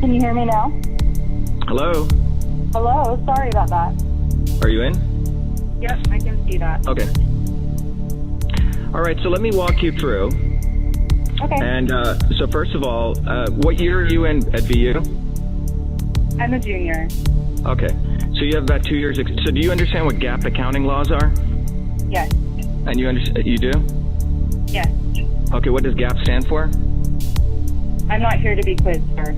Can you hear me now? Hello? Hello, sorry about that. Are you in? Yep, I can see that. Okay. All right, so let me walk you through. Okay. And so first of all, what year are you in at VU? I'm a junior. Okay. So you have about 2 years. So do you understand what GAAP accounting laws are? Yes. And you do? Yes. Okay, what does GAAP stand for? I'm not here to be quizzed, sir.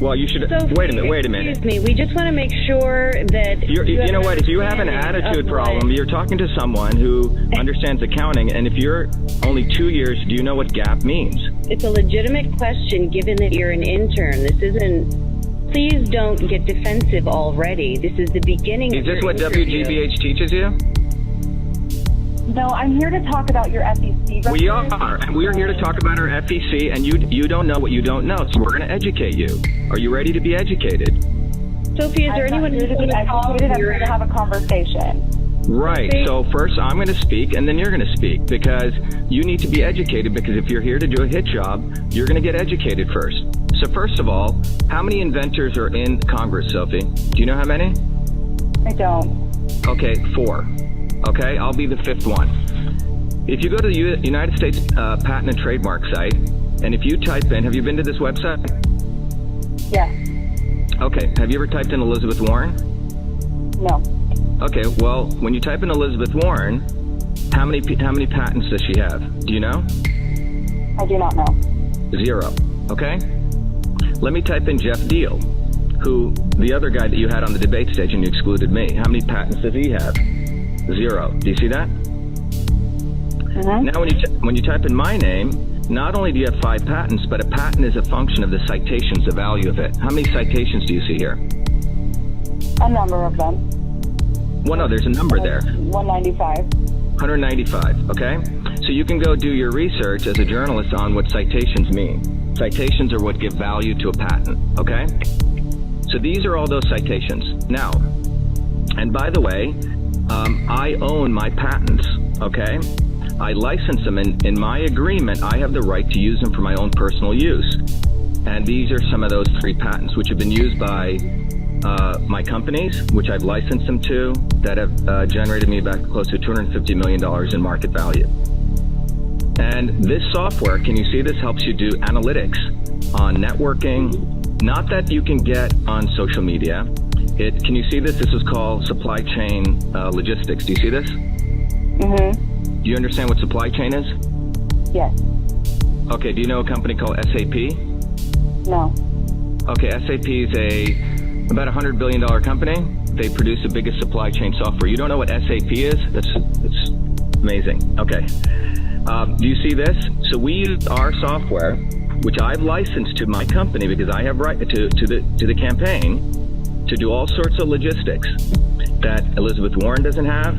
Well, you should. Sophie, wait a minute. Excuse me. We just want to make sure that You know what? If you have an attitude problem, you're talking to someone who understands accounting, and if you're only 2 years, do you know what GAAP means? It's a legitimate question given that you're an intern. This isn't. Please don't get defensive already. This is the beginning of your Is this what interview. WGBH teaches you? No, I'm here to talk about your FEC records. We are, and we are here to talk about our FEC, and you don't know what you don't know, so we're going to educate you. Are you ready to be educated? Sophie, is there I'm anyone not here to who's be on the call? educated. I'm here to have a conversation. Right. So first I'm going to speak, and then you're going to speak, because you need to be educated, because if you're here to do a hit job, you're going to get educated first. So first of all, how many inventors are in Congress, Sophie? Do you know how many? I don't. Okay, 4. Okay, I'll be the 5th one. If you go to the United States Patent and Trademark site, and if you type in, have you been to this website? Yes. Okay, have you ever typed in Elizabeth Warren? No. Okay, well, when you type in Elizabeth Warren, how many patents does she have? Do you know? I do not know. 0. Okay? Let me type in Jeff Deal, who, the other guy that you had on the debate stage and you excluded me. How many patents does he have? 0. Do you see that? Mm-hmm. Now, when you type in my name, not only do you have 5 patents, but a patent is a function of the citations, the value of it. How many citations do you see here? A number of them. Well, no, there's a number there. 195. 195, okay? So you can go do your research as a journalist on what citations mean. Citations are what give value to a patent, okay? So these are all those citations. Now, and by the way, I own my patents, okay? I license them. In my agreement, I have the right to use them for my own personal use. And these are some of those 3 patents, which have been used by my companies, which I've licensed them to, that have generated me back close to $250 million in market value. And this software, can you see this, helps you do analytics on networking, not that you can get on social media. Can you see this? This is called supply chain logistics. Do you see this? Mm-hmm. Do you understand what supply chain is? Yes. Okay, do you know a company called SAP? No. Okay, SAP is about $100 billion company. They produce the biggest supply chain software. You don't know what SAP is? It's amazing. Okay. Do you see this? So we use our software, which I've licensed to my company because I have right to the campaign, to do all sorts of logistics that Elizabeth Warren doesn't have,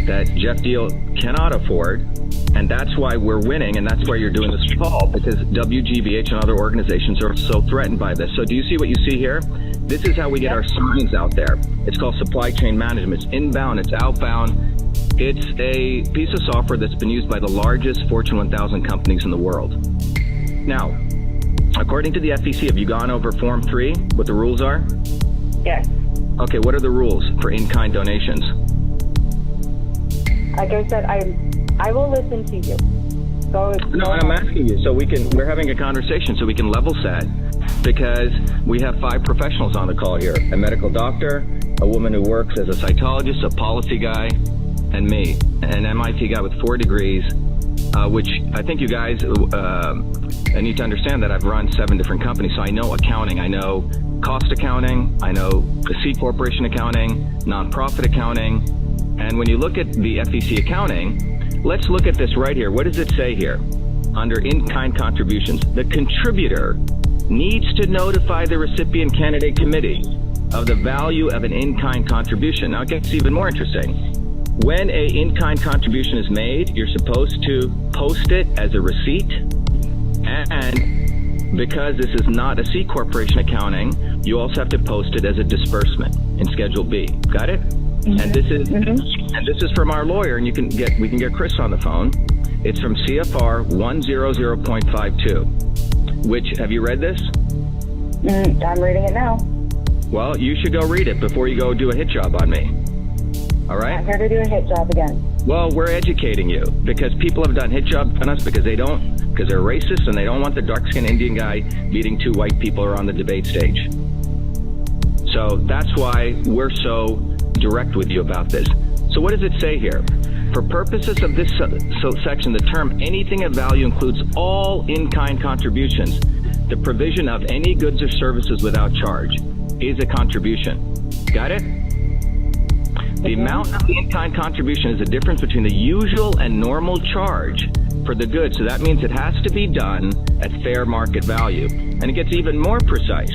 that Jeff Deal cannot afford, and that's why we're winning, and that's why you're doing this call, because WGBH and other organizations are so threatened by this. So do you see what you see here? This is how we get our signs out there. It's called supply chain management. It's inbound, it's outbound. It's a piece of software that's been used by the largest Fortune 1000 companies in the world. Now, according to the FEC, have you gone over Form 3, what the rules are? Yes. Okay, what are the rules for in-kind donations? Like I said, I will listen to you. No, I'm asking you, so we're having a conversation so we can level set, because we have 5 professionals on the call here: a medical doctor, a woman who works as a cytologist, a policy guy, and me, an MIT guy with 4 degrees, which I think you guys need to understand that I've run 7 different companies, so I know accounting, I know cost accounting, I know the C corporation accounting, nonprofit accounting, and when you look at the FEC accounting, let's look at this right here. What does it say here? Under in-kind contributions, the contributor needs to notify the recipient candidate committee of the value of an in-kind contribution. Now it gets even more interesting. When a in-kind contribution is made, you're supposed to post it as a receipt, and because this is not a C corporation accounting, you also have to post it as a disbursement in Schedule B. Got it? Mm-hmm. And this is from our lawyer, and we can get Chris on the phone. It's from CFR 100.52. Which, have you read this? I'm reading it now. Well, you should go read it before you go do a hit job on me. All right? I'm here to do a hit job again. Well, we're educating you because people have done hit jobs on us because they're racist and they don't want the dark-skinned Indian guy beating two white people around the debate stage. So that's why we're so direct with you about this. So what does it say here? For purposes of this section, the term anything of value includes all in-kind contributions. The provision of any goods or services without charge is a contribution. Got it? The amount of the in-kind contribution is the difference between the usual and normal charge for the good. So that means it has to be done at fair market value. And it gets even more precise.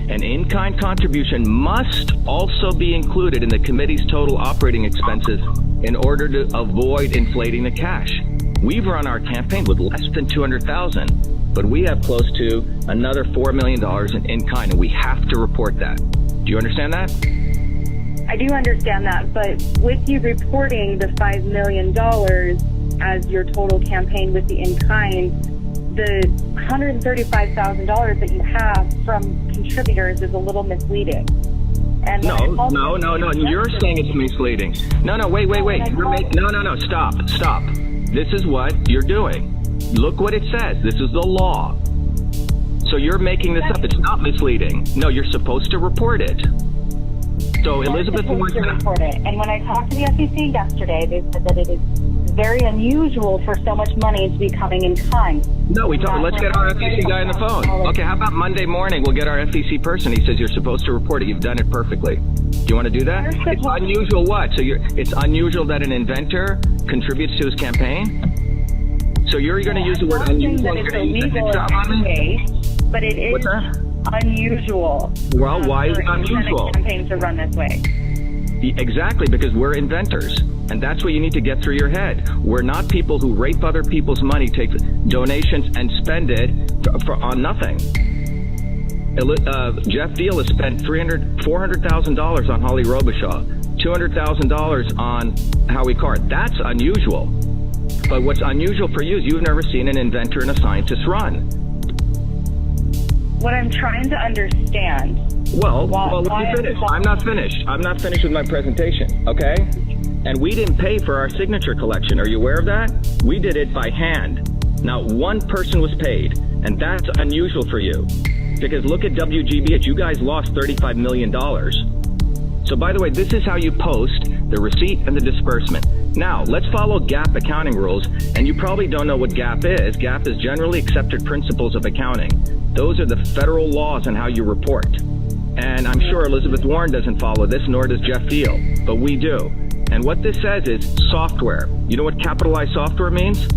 An in-kind contribution must also be included in the committee's total operating expenses in order to avoid inflating the cash. We've run our campaign with less than $200,000, but we have close to another $4 million in kind, and we have to report that. Do you understand that? I do understand that, but with you reporting the $5 million as your total campaign with the in-kind, the $135,000 that you have from contributors is a little misleading. And No. You're saying it's misleading. No, wait. No. Stop. This is what you're doing. Look what it says. This is the law. So you're making this up. It's not misleading. No, you're supposed to report it. So Elizabeth supposed to report it. And when I talked to the SEC yesterday, they said that it is very unusual for so much money to be coming in kind. No, let's get our FCC guy on the phone. Okay, how about Monday morning? We'll get our FCC person. He says you're supposed to report it. You've done it perfectly. Do you want to do that? It's unusual what? So it's unusual that an inventor contributes to his campaign? So you're going to use the word unusual? That it's illegal in this case, but it is unusual. Well, why is it unusual? Campaigns to run this way. Exactly, because we're inventors. And that's what you need to get through your head. We're not people who rape other people's money, take donations, and spend it on nothing. Jeff Deal has spent $400,000 on Holly Robichaud, $200,000 on Howie Card. That's unusual. But what's unusual for you is you've never seen an inventor and a scientist run. What I'm trying to understand. Well, let me finish. I'm not finished with my presentation, okay? And we didn't pay for our signature collection. Are you aware of that? We did it by hand. Not one person was paid, and that's unusual for you. Because look at WGBH. You guys lost $35 million. So by the way, this is how you post the receipt and the disbursement. Now, let's follow GAAP accounting rules, and you probably don't know what GAAP is. GAAP is generally accepted principles of accounting. Those are the federal laws on how you report. And I'm sure Elizabeth Warren doesn't follow this, nor does Jeff Deal, but we do. And what this says is software. You know what capitalized software means?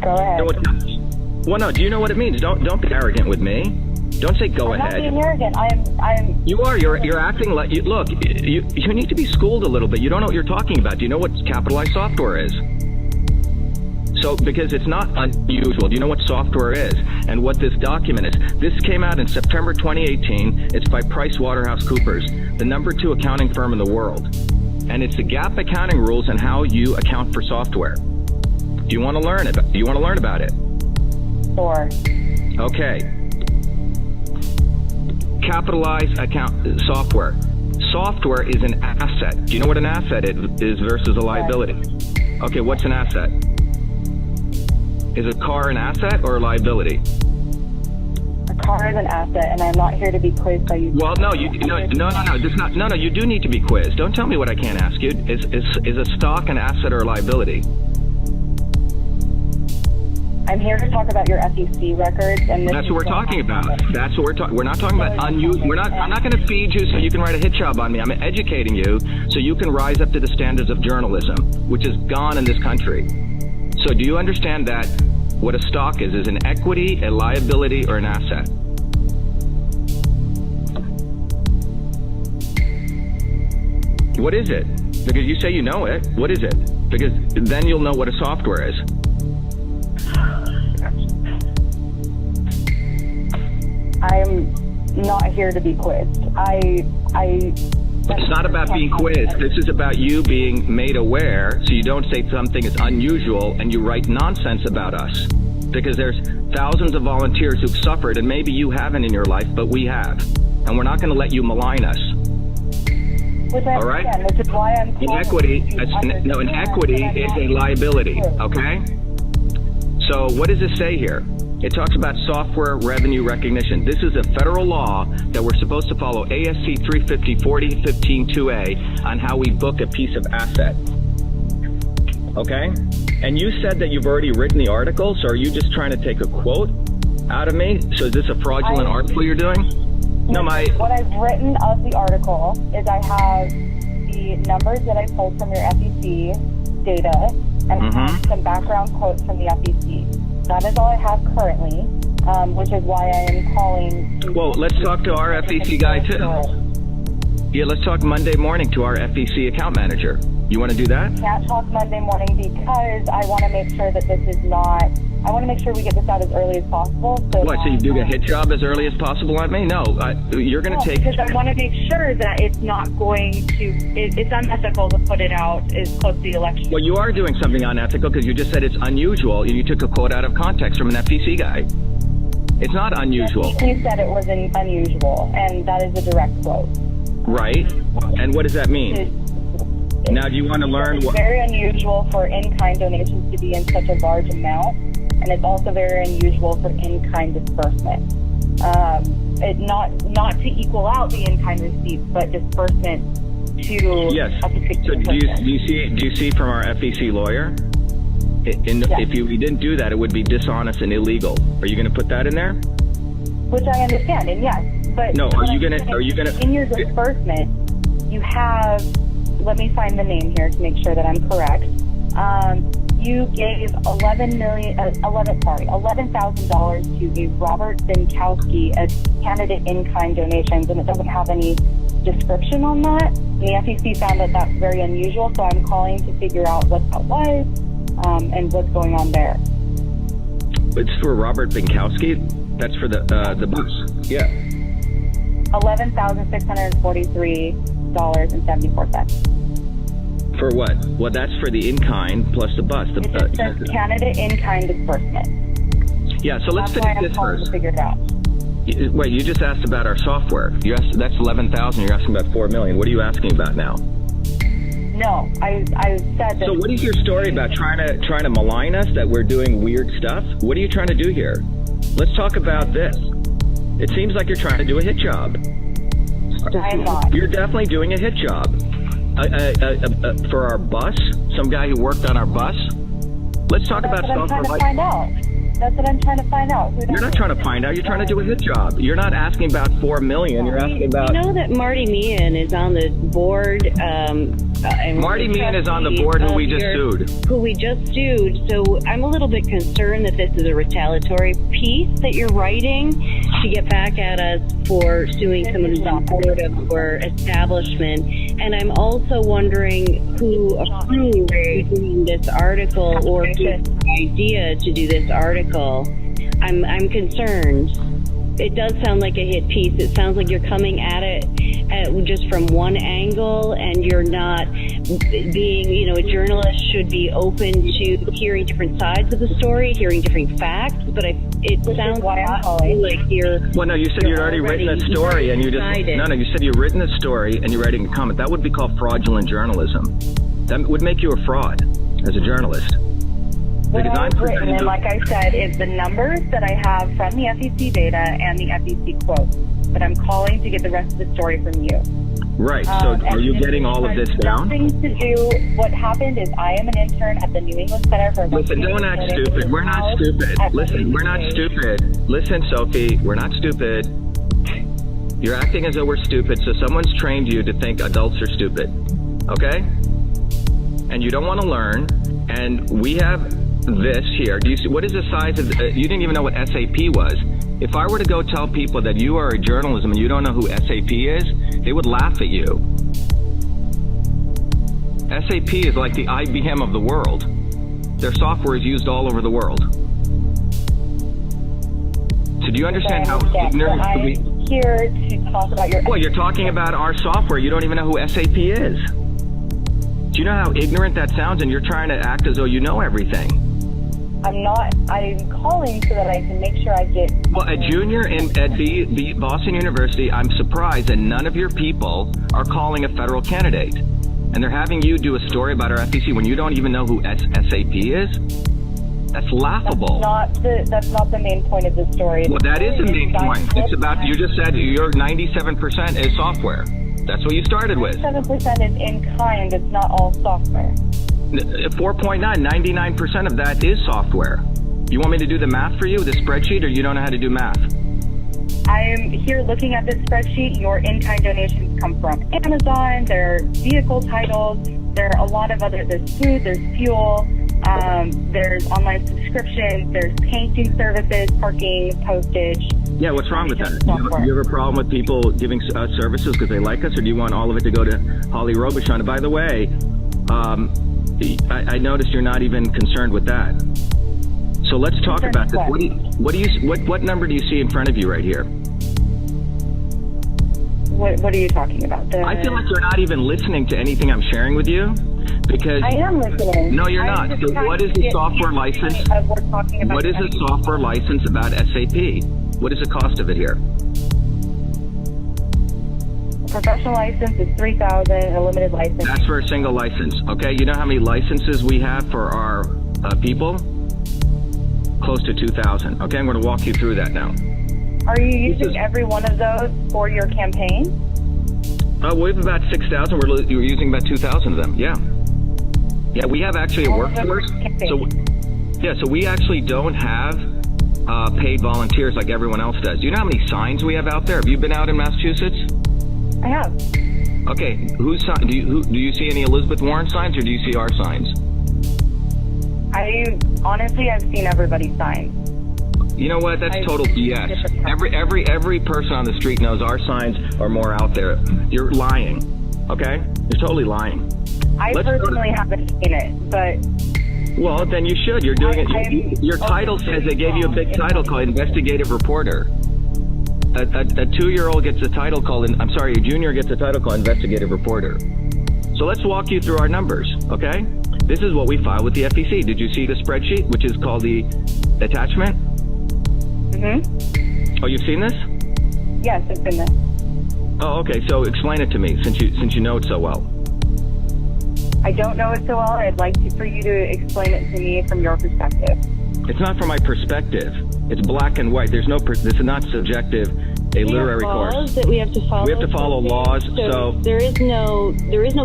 Go ahead. Well, no, do you know what it means? Don't be arrogant with me. Don't say go ahead. I'm not being arrogant. I'm. You are. You're acting like. Look, you need to be schooled a little bit. You don't know what you're talking about. Do you know what capitalized software is? So, because it's not unusual. Do you know what software is and what this document is? This came out in September 2018. It's by PricewaterhouseCoopers, the #2 accounting firm in the world. And it's the GAAP accounting rules and how you account for software. Do you want to learn about it? Sure. Okay. Capitalized account software. Software is an asset. Do you know what an asset is versus a liability? Okay, what's an asset? Is a car an asset or a liability? A car is an asset, and I'm not here to be quizzed by you. Well, no. You do need to be quizzed. Don't tell me what I can't ask you. Is a stock an asset or a liability? I'm here to talk about your SEC records, and that's what we're talking about. That's what we're talking. We're not talking about unusual. I'm not going to feed you so you can write a hit job on me. I'm educating you so you can rise up to the standards of journalism, which is gone in this country. So, do you understand that what a stock is an equity, a liability, or an asset? What is it? Because you say you know it. What is it? Because then you'll know what a software is. I'm not here to be quizzed. It's not about being quizzed. This is about you being made aware so you don't say something is unusual and you write nonsense about us. because there's thousands of volunteers who've suffered, and maybe you haven't in your life, but we have. And we're not going to let you malign us. Which I all right? understand, which is why I'm calling inequity is a liability, okay? So what does this say here? It talks about software revenue recognition. This is a federal law that we're supposed to follow, ASC 350-40-15-2A, on how we book a piece of asset. Okay? And you said that you've already written the article, so are you just trying to take a quote out of me? So is this a fraudulent article you're doing? No, what I've written of the article is I have the numbers that I pulled from your FEC data and some background quotes from the FEC. That is all I have currently, which is why I am calling. Well, let's talk to our FEC guy too. Yeah, let's talk Monday morning to our FEC account manager. You want to do that? Can't talk Monday morning because I want to make sure that this is not. I want to make sure we get this out as early as possible. So what? So you do a hit job as early as possible on me? No, you're going to take. Because I want to make sure that it's not going to. It's unethical to put it out as close to the election. Well, you are doing something unethical because you just said it's unusual, and you took a quote out of context from an FEC guy. It's not unusual. He said it was unusual, and that is a direct quote. Right. And what does that mean? Now, do you want to learn what? It's very unusual for in-kind donations to be in such a large amount, and it's also very unusual for in-kind disbursement. It not to equal out the in-kind receipts, but disbursement to yes. a particular So do you see from our FEC lawyer? If we didn't do that, it would be dishonest and illegal. Are you going to put that in there? Which I understand, and yes, but no. Are you going to in your disbursement? You have. Let me find the name here to make sure that I'm correct. You gave $11,000 to a Robert Binkowski, a candidate in-kind donations, and it doesn't have any description on that. And the FEC found that that's very unusual, so I'm calling to figure out what that was and what's going on there. It's for Robert Binkowski. That's for the bus. Yeah. $11,643.74. For what? Well, that's for the in-kind plus the bus. It just says candidate in-kind disbursement. Yeah, so let's finish this first. To figure it out. Wait, you just asked about our software. You asked, that's 11,000. You're asking about 4 million. What are you asking about now? No, I said that. So what is your story about trying to malign us that we're doing weird stuff? What are you trying to do here? Let's talk about this. It seems like you're trying to do a hit job. I am not. You're definitely doing a hit job. For our bus, some guy who worked on our bus. Let's talk about software. That's what I'm trying to find out. You're not trying to find out. You're trying to do a hit job. You're not asking about 4 million. You're asking about. You know that Marty Meehan is on the board. Marty Meehan is on the board who we just sued. Who we just sued. So I'm a little bit concerned that this is a retaliatory piece that you're writing to get back at us for suing someone who's on board of your establishment. And I'm also wondering who approved doing this article or who had the idea to do this article. I'm concerned. It does sound like a hit piece. It sounds like you're coming at it just from one angle, and you're not being, a journalist should be open to hearing different sides of the story, hearing different facts, but it sounds like you're... Well, no, you said you'd already written a story, and you just... No, you said you'd written a story, and you're writing a comment. That would be called fraudulent journalism. That would make you a fraud as a journalist. What I've written, and like I said, is the numbers that I have from the FEC data and the FEC quotes. But I'm calling to get the rest of the story from you. Right. So are you getting all of this down? Nothing to do. What happened is I am an intern at the New England Center for... Listen, don't act stupid. We're not stupid. Listen, we're not stupid. Listen, Sophie, we're not stupid. You're acting as though we're stupid, so someone's trained you to think adults are stupid. Okay? And you don't want to learn. And we have... this here. Do you see what is the size of you didn't even know what SAP was. If I were to go tell people that you are a journalism and you don't know who SAP is, they would laugh at you. SAP is like the IBM of the world. Their software is used all over the world. So do you understand how ignorant I'm here to talk about your... Well, you're talking about our software. You don't even know who SAP is. Do you know how ignorant that sounds? And you're trying to act as though you know everything. I'm not. I'm calling so that I can make sure I get. Well, a junior at Boston University, I'm surprised that none of your people are calling a federal candidate. And they're having you do a story about our FEC when you don't even know who SAP is? That's laughable. That's not the main point of the story. Well, that is the main point. It's about, you just said your 97% is software. That's what you started with. 7% is in kind. It's not all software. 4.9, 99% of that is software. You want me to do the math for you, the spreadsheet, or you don't know how to do math? I'm here looking at this spreadsheet. Your in-kind donations come from Amazon. There are vehicle titles. There are a lot of other, there's food, there's fuel, there's online subscriptions, there's painting services, parking, postage. Yeah, what's wrong with that? Do you have a problem with people giving us services because they like us, or do you want all of it to go to Holly Robichon? And by the way, I noticed you're not even concerned with that. So let's talk about this. What number do you see in front of you right here? What are you talking about? I feel like you're not even listening to anything I'm sharing with you, because I am listening. No, you're not. So what is the software license? What is the software license about SAP? What is the cost of it here? Professional license is $3,000. A limited license. That's for a single license. Okay. You know how many licenses we have for our people? Close to 2,000. Okay, I'm going to walk you through that now. Are you using every one of those for your campaign? We have about 6,000. We're using about 2,000 of them. Yeah. Yeah, we have actually a workforce. So we actually don't have paid volunteers like everyone else does. Do you know how many signs we have out there? Have you been out in Massachusetts? I have. Okay, do you see any Elizabeth Warren signs, or do you see our signs? I've seen everybody's signs. You know what? That's total BS. Every person on the street knows our signs are more out there. You're lying. Okay? You're totally lying. I personally haven't seen it, but... Well, then you should. You're doing it. Your title says they gave you a big title called investigative reporter. A 2-year-old gets a title called, a junior gets a title called investigative reporter. So let's walk you through our numbers, okay? This is what we filed with the FEC. Did you see the spreadsheet, which is called the attachment? Mm-hmm. Oh, you've seen this? Yes, it's in there. Oh, okay. So explain it to me, since you know it so well. I don't know it so well. I'd like for you to explain it to me from your perspective. It's not from my perspective. It's black and white. This is not subjective. A literary course. That we have to follow. We have to follow laws. So there is no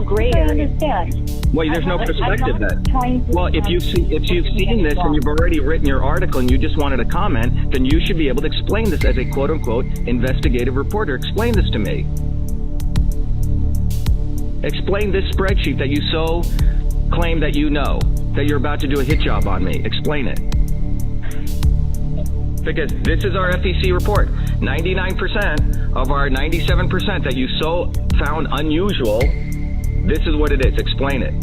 gray area. I understand. Well, there's no perspective then. Well, if you've seen this and you've already written your article and you just wanted a comment, then you should be able to explain this as a quote-unquote investigative reporter. Explain this to me. Explain this spreadsheet that you so claim that you know, that you're about to do a hit job on me. Explain it. Because this is our FEC report. 99% of our 97% that you so found unusual, this is what it is. Explain it.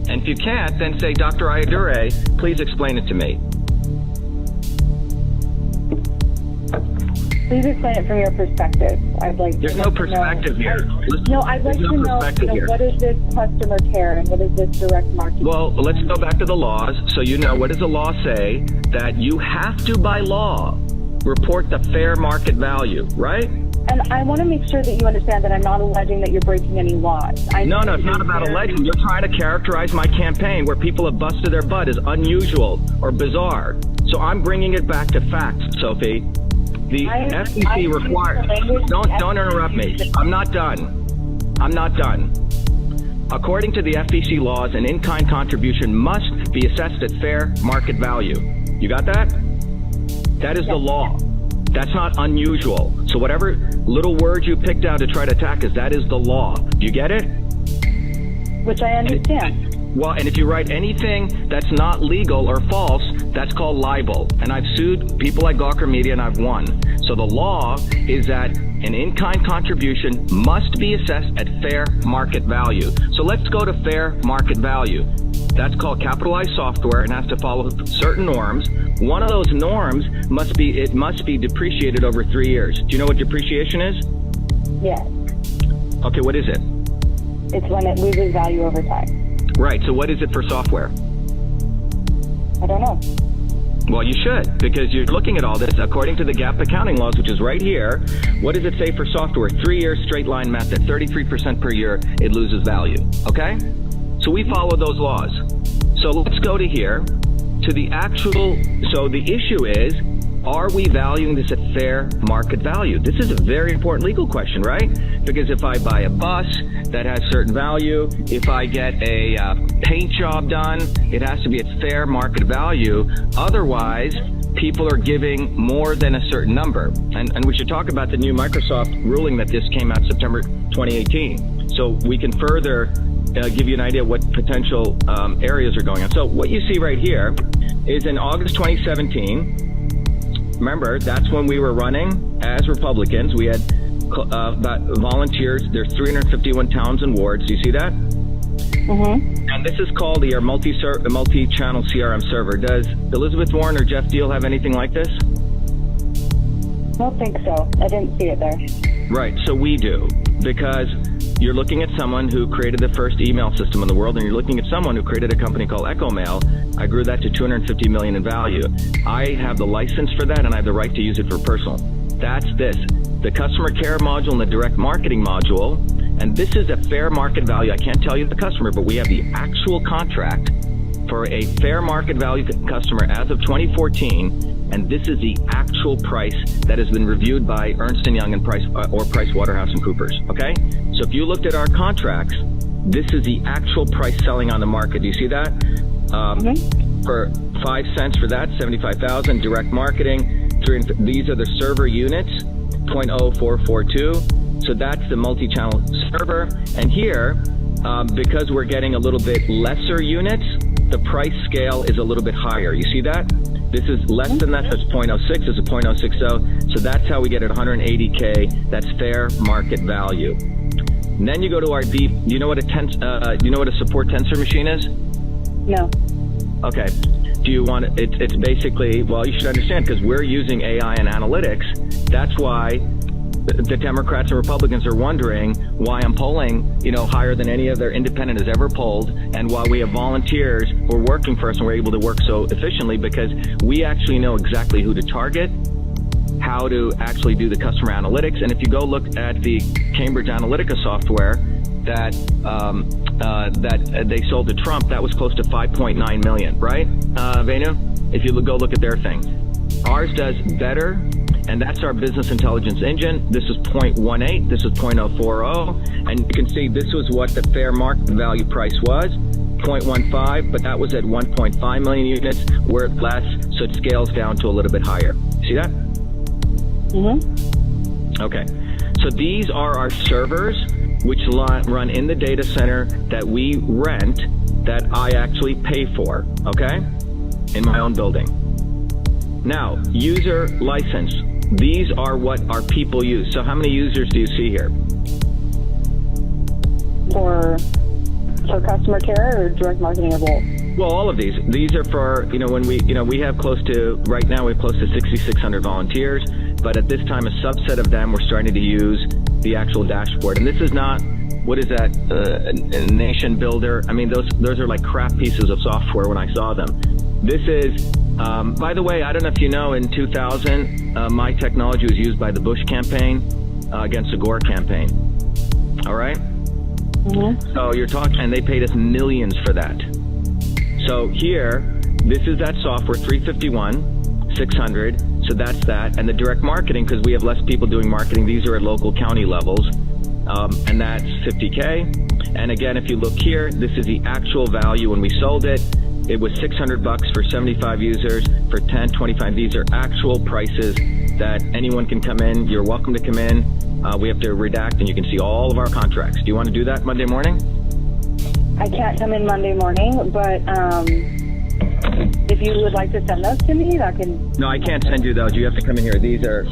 And if you can't, then say, Dr. Ayyadurai, please explain it to me. Please explain it from your perspective. There's no perspective here. I'd like to know what is this customer care and what is this direct marketing? Well, let's go back to the laws. So you know, what does the law say? That you have to, by law, report the fair market value, right? And I want to make sure that you understand that I'm not alleging that you're breaking any laws. No, it's not about alleging. You're trying to characterize my campaign where people have busted their butt as unusual or bizarre. So I'm bringing it back to facts, Sophie. The FEC requires... Don't interrupt me. I'm not done. According to the FEC laws, an in-kind contribution must be assessed at fair market value. You got that? That is the law. That's not unusual. So whatever little words you picked out to try to attack us, that is the law. Do you get it? Which I understand. And if you write anything that's not legal or false, that's called libel. And I've sued people like Gawker Media and I've won. So the law is that an in-kind contribution must be assessed at fair market value. So let's go to fair market value. That's called capitalized software and has to follow certain norms. One of those norms must be depreciated over 3 years. Do you know what depreciation is? Yes. Okay, what is it? It's when it loses value over time. Right, so what is it for software? I don't know. Well, you should, because you're looking at all this according to the GAAP accounting laws, which is right here. What does it say for software? 3 year straight line method, 33% per year, it loses value. Okay? So we follow those laws. So let's go to here, to the actual, so the issue is, are we valuing this at fair market value? This is a very important legal question, right? Because if I buy a bus that has certain value, if I get a paint job done, it has to be at fair market value. Otherwise, people are giving more than a certain number. And we should talk about the new Microsoft ruling that just came out September 2018. So we can further give you an idea of what potential areas are going on. So what you see right here is in August 2017, remember, that's when we were running as Republicans. We had about volunteers. There's 351 towns and wards. Do you see that? Mm-hmm. And this is called the multi-channel CRM server. Does Elizabeth Warren or Jeff Deal have anything like this? I don't think so. I didn't see it there. Right, so we do, because you're looking at someone who created the first email system in the world, and you're looking at someone who created a company called EchoMail. I grew that to $250 million in value. I have the license for that, and I have the right to use it for personal. That's this. The customer care module and the direct marketing module, and this is a fair market value. I can't tell you the customer, but we have the actual contract for a fair market value customer as of 2014, and this is the actual price that has been reviewed by Ernst & Young and PricewaterhouseCoopers, okay? So if you looked at our contracts, this is the actual price selling on the market. Do you see that? For 5 cents for that, 75,000. Direct marketing, these are the server units, 0.0442. So that's the multi-channel server. And here, because we're getting a little bit lesser units, the price scale is a little bit higher. You see that? This is less than that. That's 0.06. This is 0.060. So that's how we get at 180K. That's fair market value. And then you go to our deep. You know what a support tensor machine is? No. Okay. Do you want it? It's basically, well, you should understand, because we're using AI and analytics. That's why the Democrats and Republicans are wondering why I'm polling, higher than any other independent has ever polled, and why we have volunteers who are working for us and we're able to work so efficiently, because we actually know exactly who to target, how to actually do the customer analytics. And if you go look at the Cambridge Analytica software that they sold to Trump, that was close to 5.9 million, right, Venu? If you go look at their thing. Ours does better, and that's our business intelligence engine. This is 0.18, this is 0.040, and you can see this was what the fair market value price was, 0.15, but that was at 1.5 million units. We're at less, so it scales down to a little bit higher. See that? Mm-hmm. Okay, so these are our servers, which run in the data center that we rent, that I actually pay for, okay, in my own building. Now, user license. These are what our people use. So how many users do you see here? For customer care or direct marketing or both? Well, all of these. These are for, when we have right now we have close to 6,600 volunteers, but at this time a subset of them we're starting to use the actual dashboard. And this is not, what is that, a nation builder? I mean, those are like crap pieces of software when I saw them. This is, by the way, I don't know if you know, in 2000, my technology was used by the Bush campaign against the Gore campaign. All right? Mm-hmm. So you're talking, and they paid us millions for that. So here, this is that software, 351, 600. So that's that. And the direct marketing, because we have less people doing marketing, these are at local county levels. And that's 50K. And again, if you look here, this is the actual value when we sold it. It was $600 for 75 users. For 10, 25, these are actual prices that anyone can come in. You're welcome to come in. We have to redact, and you can see all of our contracts. Do you want to do that Monday morning? I can't come in Monday morning, but if you would like to send those to me, that can... No, I can't send you those. You have to come in here. These are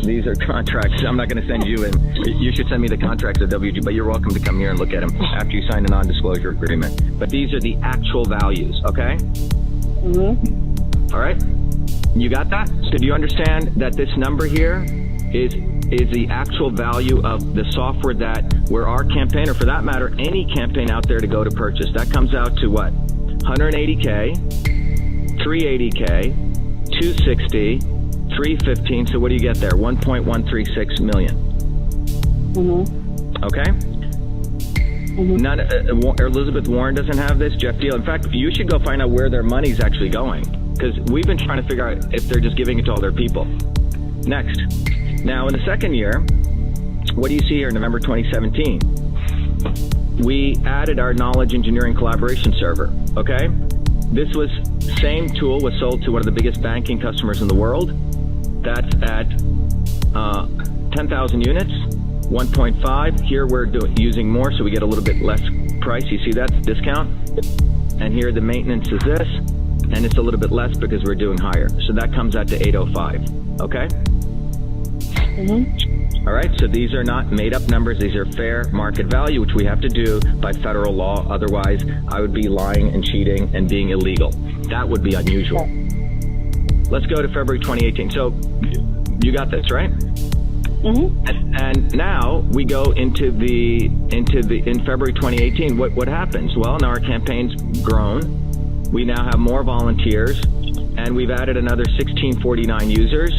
contracts. I'm not going to send you in. You should send me the contracts at WG, but you're welcome to come here and look at them after you sign a non-disclosure agreement. But these are the actual values, okay? Mm-hmm. All right? You got that? So do you understand that this number here is the actual value of the software that where our campaign, or for that matter, any campaign out there to go to purchase? That comes out to what? 180K, 380K, 260, 315. So what do you get there? 1.136 million. Okay. None. Elizabeth Warren doesn't have this. Jeff Deal. In fact, you should go find out where their money's actually going, because we've been trying to figure out if they're just giving it to all their people. Next. Now, in the second year, what do you see here? November 2017. We added our knowledge engineering collaboration server. Okay. This was same tool was sold to one of the biggest banking customers in the world. That's at 10,000 units. 1.5. Here we're using more, so we get a little bit less price. You see that discount? And here the maintenance is this, and it's a little bit less because we're doing higher. So that comes out to 805. Okay? All right, so these are not made up numbers. These are fair market value, which we have to do by federal law. Otherwise, I would be lying and cheating and being illegal. That would be unusual. Let's go to February 2018. So you got this, right? And now we go in February 2018. What happens? Well, now our campaign's grown. We now have more volunteers, and we've added another 1649 users.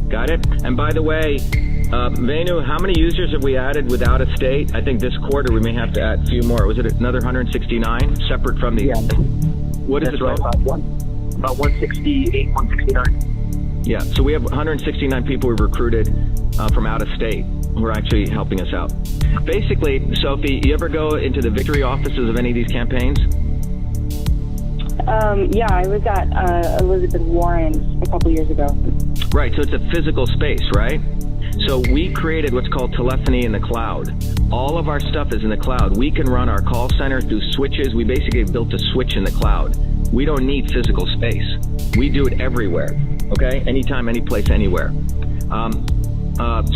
Got it? And by the way, Venu, how many users have we added without a state? I think this quarter we may have to add a few more. Was it another 169 separate from the? Yeah. What is it? Right, about 168, 169. Yeah. So we have 169 people we've recruited from out of state who are actually helping us out. Basically, Sophie, you ever go into the victory offices of any of these campaigns? Yeah, I was at Elizabeth Warren's a couple years ago. Right, so it's a physical space, right? So we created what's called telephony in the cloud. All of our stuff is in the cloud. We can run our call center through switches. We basically built a switch in the cloud. We don't need physical space. We do it everywhere, okay? Anytime, any place, anywhere.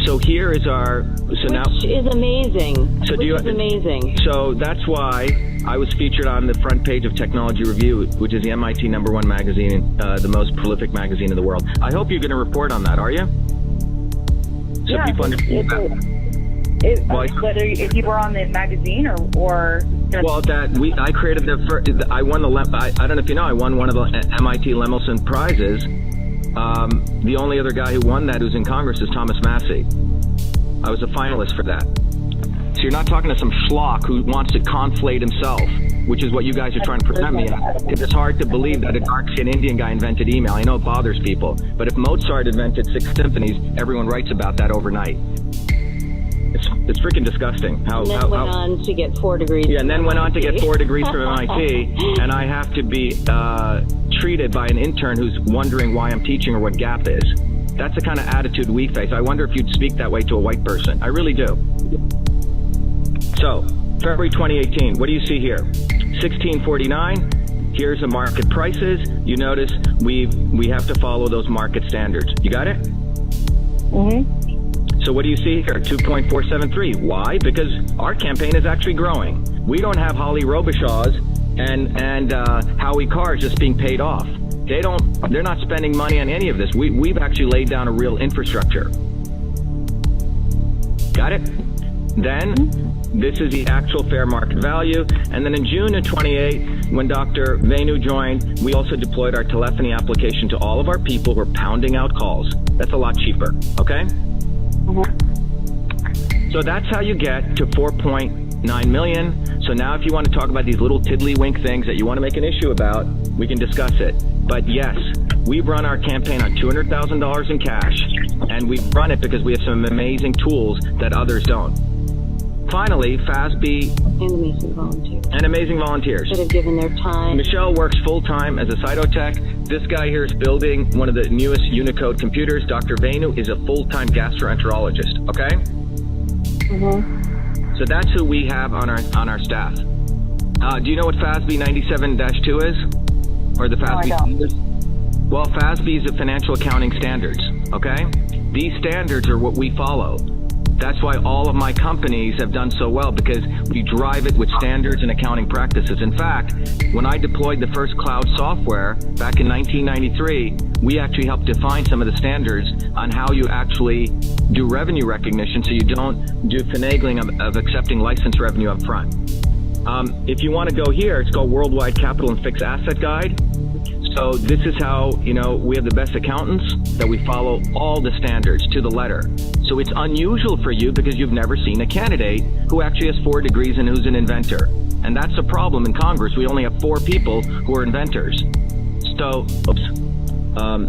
So here is our... Which is amazing. So amazing. So that's why I was featured on the front page of Technology Review, which is the MIT #1 magazine, the most prolific magazine in the world. I hope you're going to report on that, are you? So yeah, people understand whether if you were on the magazine or well, I created the first. I won I don't know if you know, I won one of the MIT Lemelson prizes. The only other guy who won that who's in Congress is Thomas Massey. I was a finalist for that. So you're not talking to some schlock who wants to conflate himself, which is what you guys are trying to present me as. It's hard to believe that a dark-skinned Indian guy invented email. I know it bothers people, but if Mozart invented 6 symphonies, everyone writes about that overnight. It's freaking disgusting. And then went on to get 4 degrees. Yeah, and then went on to get 4 degrees from MIT, and I have to be treated by an intern who's wondering why I'm teaching or what GAP is. That's the kind of attitude we face. I wonder if you'd speak that way to a white person. I really do. So, February 2018, what do you see here? 1649. Here's the market prices. You notice we have to follow those market standards. You got it? So what do you see here? 2.473. Why? Because our campaign is actually growing. We don't have Holly Robichaux's and Howie Carr's just being paid off. They're not spending money on any of this. We've actually laid down a real infrastructure. Got it? Then this is the actual fair market value. And then in June of 28, when Dr. Venu joined, we also deployed our telephony application to all of our people who are pounding out calls. That's a lot cheaper, okay? So that's how you get to 4.9 million. So now if you want to talk about these little tiddlywink things that you want to make an issue about, we can discuss it. But yes, we've run our campaign on $200,000 in cash, and we've run it because we have some amazing tools that others don't. Finally, FASB and amazing volunteers that have given their time. Michelle works full-time as a cytotech. This guy here is building one of the newest Unicode computers. Dr. Venu is a full-time gastroenterologist, okay? So that's who we have on our staff. Do you know what FASB 97-2 is? Or the FASB standards? Well, FASB is the financial accounting standards, okay? These standards are what we follow. That's why all of my companies have done so well, because we drive it with standards and accounting practices. In fact, when I deployed the first cloud software back in 1993, we actually helped define some of the standards on how you actually do revenue recognition so you don't do finagling of accepting license revenue up front. If you want to go here, it's called Worldwide Capital and Fixed Asset Guide. So this is how, we have the best accountants, that we follow all the standards to the letter. So it's unusual for you because you've never seen a candidate who actually has 4 degrees and who's an inventor. And that's a problem in Congress. We only have 4 people who are inventors. So, I'm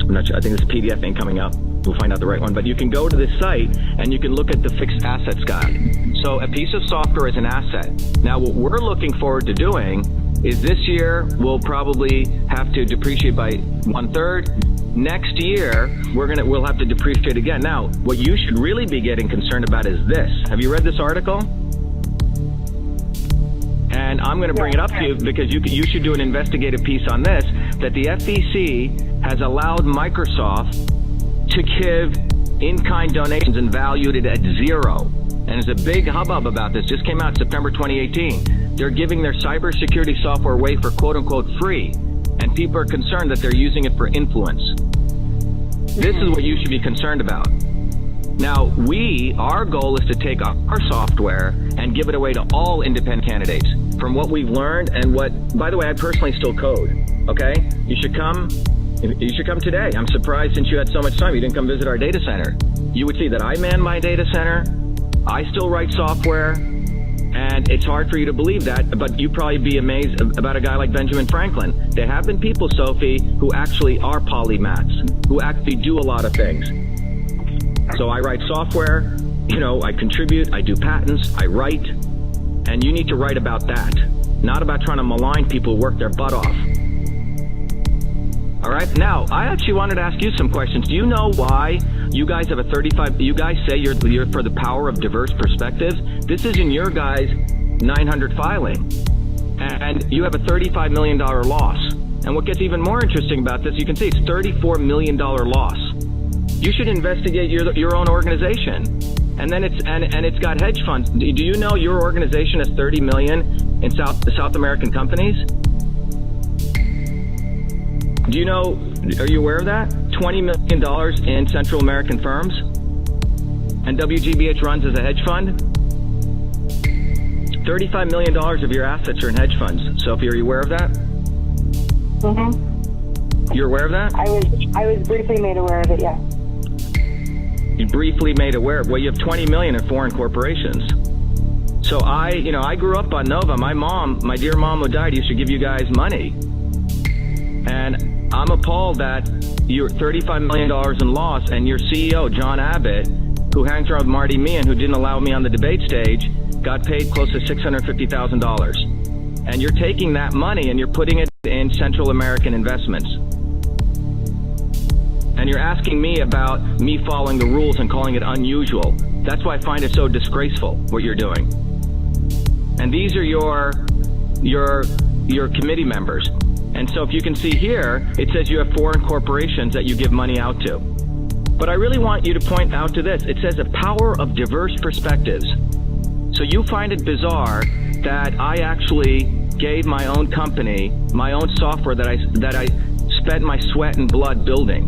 not sure. I think this PDF ain't coming up. We'll find out the right one. But you can go to this site and you can look at the fixed assets guide. So a piece of software is an asset. Now, what we're looking forward to doing is this year we'll probably have to depreciate by 1/3. Next year we'll have to depreciate again. Now, what you should really be getting concerned about is this. Have you read this article? And I'm going to bring it up to you because you should do an investigative piece on this, that the FEC has allowed Microsoft to give in-kind donations and valued it at 0. And there's a big hubbub about this. Just came out September 2018. They're giving their cybersecurity software away for quote-unquote free. And people are concerned that they're using it for influence. This is what you should be concerned about. Now, our goal is to take our software and give it away to all independent candidates. From what we've learned and by the way, I personally still code, okay? You should come today. I'm surprised since you had so much time, you didn't come visit our data center. You would see that I man my data center, I still write software, and it's hard for you to believe that, but you'd probably be amazed about a guy like Benjamin Franklin. There have been people, Sophie, who actually are polymaths, who actually do a lot of things. So I write software, I contribute, I do patents, I write, and you need to write about that, not about trying to malign people who work their butt off. All right, now, I actually wanted to ask you some questions. Do you know why you guys have you guys say you're for the power of diverse perspectives? This is in your guys' 900 filing, and you have a $35 million loss. And what gets even more interesting about this, you can see it's $34 million loss. You should investigate your own organization. And then it's got hedge funds. Do you know your organization has $30 million in South American companies? Do you know, are you aware of that? $20 million in Central American firms? And WGBH runs as a hedge fund? $35 million of your assets are in hedge funds. Sophie, are you aware of that? Mm-hmm. You're aware of that? I was briefly made aware of it, yeah. You briefly made aware of, well, you have 20 million in foreign corporations. So I grew up on Nova. My dear mom who died used to give you guys money. And I'm appalled that you're $35 million in loss, and your CEO, John Abbott, who hangs around with Marty Meehan, who didn't allow me on the debate stage, got paid close to $650,000. And you're taking that money and you're putting it in Central American investments. And you're asking me about me following the rules and calling it unusual. That's why I find it so disgraceful, what you're doing. And these are your committee members. And so if you can see here, it says you have foreign corporations that you give money out to. But I really want you to point out to this. It says the power of diverse perspectives. So you find it bizarre that I actually gave my own company, my own software that I spent my sweat and blood building.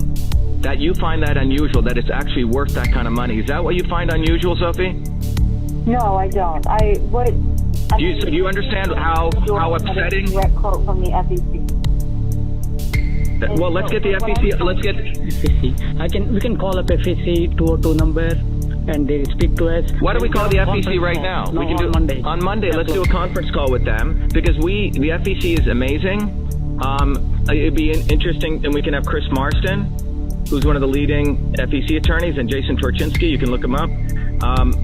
That you find that unusual, that it's actually worth that kind of money. Is that what you find unusual, Sophie? No, I don't. Do you understand how upsetting? Direct quote from the FEC. Well, let's get the FEC. Let's get FEC. We can call up FEC 202 number, and they speak to us. Why don't we call the FEC right now? No, we can do Monday. On Monday. Let's do a conference call with them because the FEC is amazing. It'd be interesting, and we can have Chris Marston, who's one of the leading FEC attorneys, and Jason Torchinsky. You can look him up.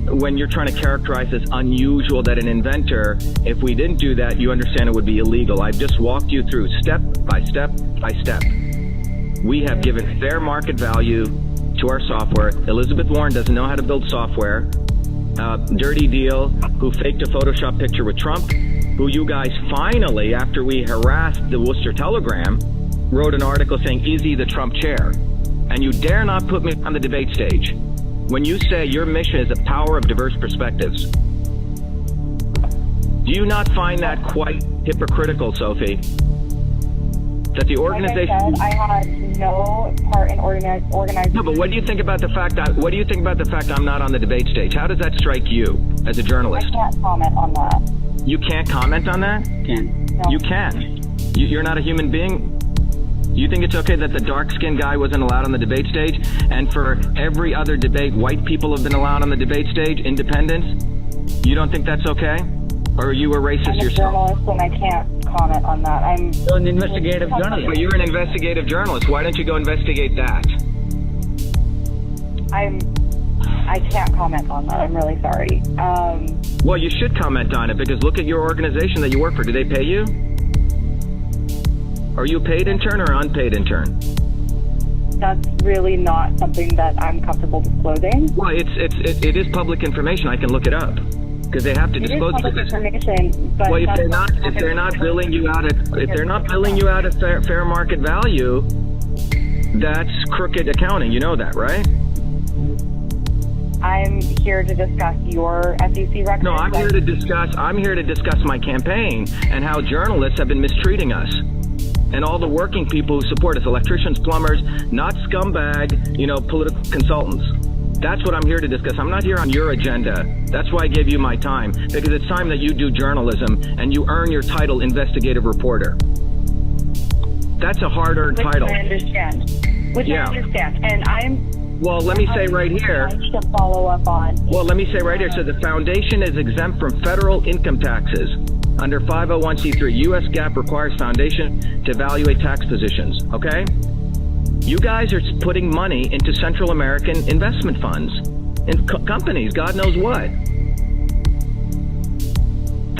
When you're trying to characterize this unusual that an inventor, if we didn't do that, you understand it would be illegal. I've just walked you through step by step by step. We have given fair market value to our software. Elizabeth Warren doesn't know how to build software. Dirty Deal, who faked a Photoshop picture with Trump, who you guys finally, after we harassed the Worcester Telegram, wrote an article saying, is he the Trump chair? And you dare not put me on the debate stage when you say your mission is the power of diverse perspectives. Do you not find that quite hypocritical, Sophie? That the organization... Like I said, I had no part in organizing... No, but what do you think about the fact I'm not on the debate stage? How does that strike you as a journalist? I can't comment on that. You can't comment on that? Can. No. You can. You're not a human being? You think it's okay that the dark-skinned guy wasn't allowed on the debate stage, and for every other debate, white people have been allowed on the debate stage, independents? You don't think that's okay? Or are you a racist I'm a yourself? journalist and I can't comment on that. I'm You're an investigative journalist. But you're an investigative journalist. Why don't you go investigate that? I can't comment on that. I'm really sorry. Well, you should comment on it, because look at your organization that you work for. Do they pay you? Are you a paid intern or unpaid intern? That's really not something that I'm comfortable disclosing. Well, it is public information. I can look it up, because they have to It is disclose public it. information, but Well, if that's they're not billing you out at fair market value, that's crooked accounting. You know that, right? I'm here to discuss your SEC record. No, I'm here to discuss my campaign and how journalists have been mistreating us. And all the working people who support us, electricians, plumbers, not scumbag, political consultants. That's what I'm here to discuss. I'm not here on your agenda. That's why I gave you my time, because it's time that you do journalism and you earn your title investigative reporter. That's a hard-earned title. I understand. I understand. And Well, let me say right here. To follow up on. Well, let me say right here. So the foundation is exempt from federal income taxes. Under 501c3, U.S. GAAP requires foundation to evaluate tax positions, okay? You guys are putting money into Central American investment funds and companies, God knows what.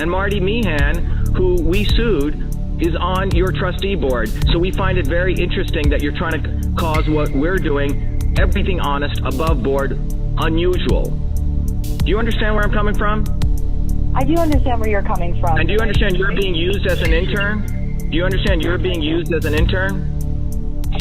And Marty Meehan, who we sued, is on your trustee board. So we find it very interesting that you're trying to cause what we're doing, everything honest, above board, unusual. Do you understand where I'm coming from? I do understand where you're coming from. And do you understand you're being used as an intern? Do you understand you're being used as an intern?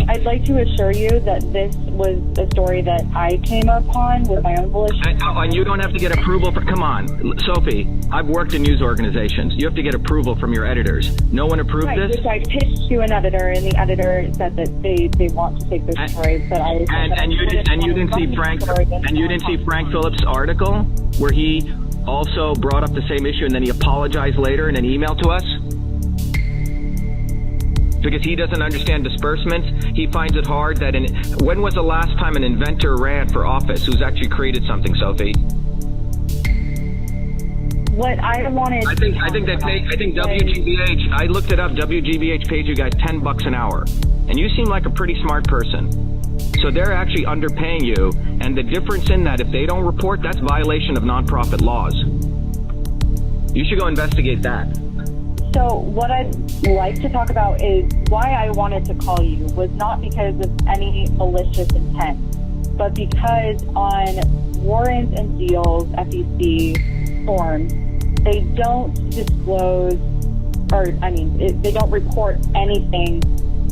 I'd like to assure you that this was a story that I came upon with my own volition. And you don't have to get approval for, come on, Sophie, I've worked in news organizations. You have to get approval from your editors. No one approved this? Which I pitched to an editor, and the editor said that they want to take this story, but I... And you didn't see Frank Phillips' article where he also brought up the same issue and then he apologized later in an email to us? Because he doesn't understand disbursements. He finds it hard that when was the last time an inventor ran for office who's actually created something, Sophie? What I wanted... I think WGBH, I looked it up, WGBH pays you guys $10 an hour. And you seem like a pretty smart person. So they're actually underpaying you, and the difference in that, if they don't report, that's violation of nonprofit laws. You should go investigate that. So what I'd like to talk about is why I wanted to call you was not because of any malicious intent, but because on warrants and deals, FEC forms, they don't disclose, they don't report anything.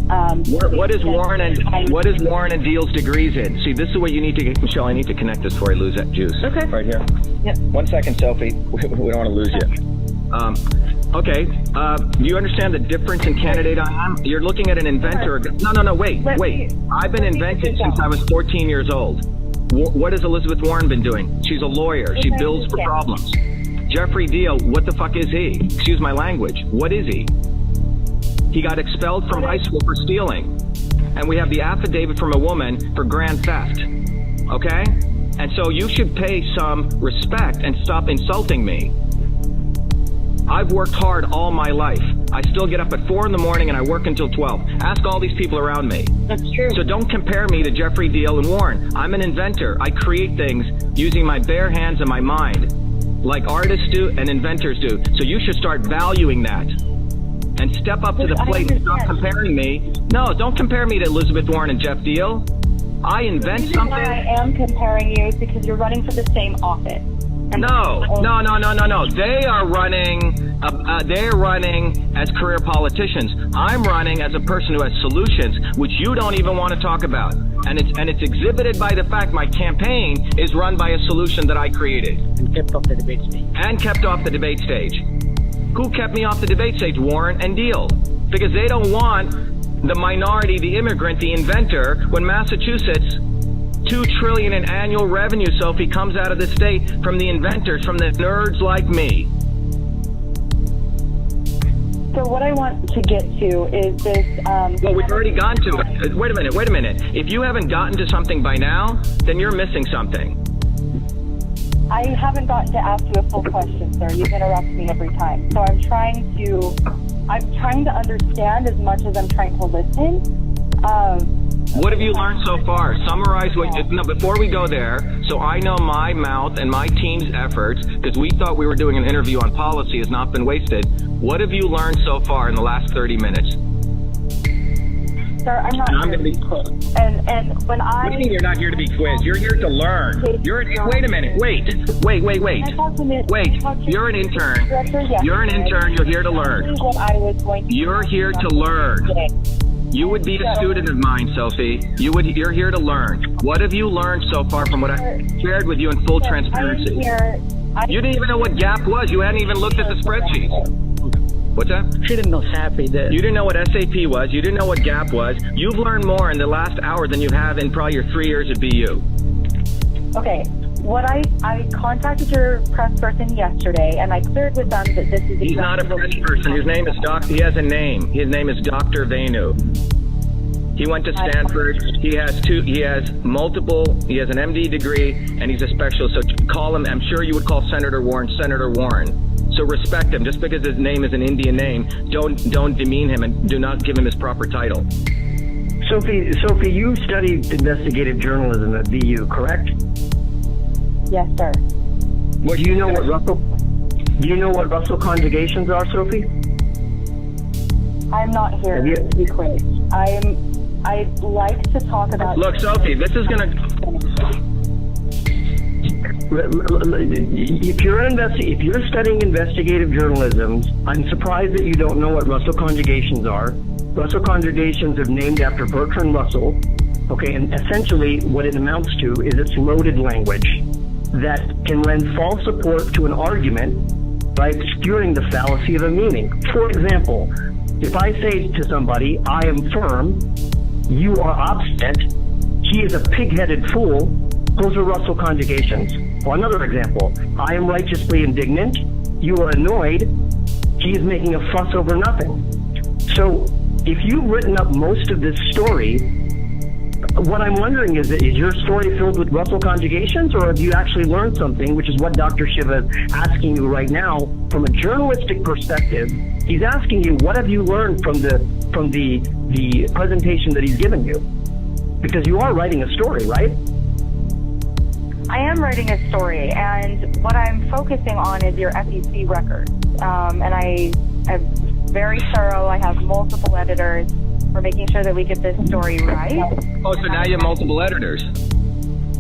What is Warren and Deal's degrees in? See, this is what you need to get, Michelle. I need to connect this before I lose that juice. Okay. Right here. Yep. 1 second, Sophie. We don't want to lose you. Okay. Do you understand the difference in candidate I am? You're looking at an inventor. No. Wait. I've been inventing since I was 14 years old. What has Elizabeth Warren been doing? She's a lawyer. She builds for problems. Jeffrey Deal, what the fuck is he? Excuse my language. What is he? He got expelled from high school for stealing. And we have the affidavit from a woman for grand theft. Okay? And so you should pay some respect and stop insulting me. I've worked hard all my life. I still get up at 4 in the morning and I work until 12. Ask all these people around me. That's true. So don't compare me to Jeffrey Deal and Warren. I'm an inventor. I create things using my bare hands and my mind, like artists do and inventors do. So you should start valuing that. And step up to the plate and stop comparing me. No, don't compare me to Elizabeth Warren and Jeff Deal. I invent something. I am comparing you because you're running for the same office. No. They are running. They're running as career politicians. I'm running as a person who has solutions, which you don't even want to talk about. And it's exhibited by the fact my campaign is run by a solution that I created. And kept off the debate stage. Who kept me off the debate stage? Warren and Deal. Because they don't want the minority, the immigrant, the inventor, when Massachusetts, $2 trillion in annual revenue, Sophie, comes out of the state from the inventors, from the nerds like me. So what I want to get to is this. Well, we've already gotten to it. Wait a minute. If you haven't gotten to something by now, then you're missing something. I haven't gotten to ask you a full question, sir. You interrupt me every time. So I'm trying to understand as much as I'm trying to listen. What have you learned so far? Summarize before we go there, so I know my mouth and my team's efforts, because we thought we were doing an interview on policy, has not been wasted. What have you learned so far in the last 30 minutes? Sir, I'm not I'm here going to be quizzed. And when I... What do you mean you're not here to be quizzed? You're here to learn. Wait a minute. Wait. You're an intern. You're an intern. You're here to learn. You're here to learn. You would be a student of mine, Sophie. You're here to learn. What have you learned so far from what I shared with you in full transparency? You didn't even know what GAP was. You hadn't even looked at the spreadsheet. What's that? She didn't know SAP either. You didn't know what SAP was. You didn't know what GAP was. You've learned more in the last hour than you have in probably your 3 years at BU. Okay. I contacted your press person yesterday, and I cleared with them that this is... He's not a press person. His name is he has a name. His name is Dr. Venu. He went to Stanford. He has an MD degree, and he's a specialist. So call him. I'm sure you would call Senator Warren. So respect him. Just because his name is an Indian name, don't demean him and do not give him his proper title. Sophie, you studied investigative journalism at BU, correct? Yes, sir. Do you know what Russell conjugations are, Sophie? I'm not here to be quizzed. I'd like to talk about... Look, Sophie, this is going to... If you're studying investigative journalism, I'm surprised that you don't know what Russell conjugations are. Russell conjugations are named after Bertrand Russell. Okay, and essentially what it amounts to is it's loaded language that can lend false support to an argument by obscuring the fallacy of a meaning. For example, if I say to somebody, I am firm, you are obstinate, he is a pig-headed fool, those are Russell conjugations. Or another example, I am righteously indignant, you are annoyed, he is making a fuss over nothing. So if you've written up most of this story, what I'm wondering is your story filled with Russell conjugations, or have you actually learned something, which is what Dr. Shiva is asking you right now from a journalistic perspective. He's asking you, what have you learned from the presentation that he's given you? Because you are writing a story, right? I am writing a story, and what I'm focusing on is your FEC records. And I'm very thorough. I have multiple editors. We're making sure that we get this story right. Oh, so now you have multiple editors.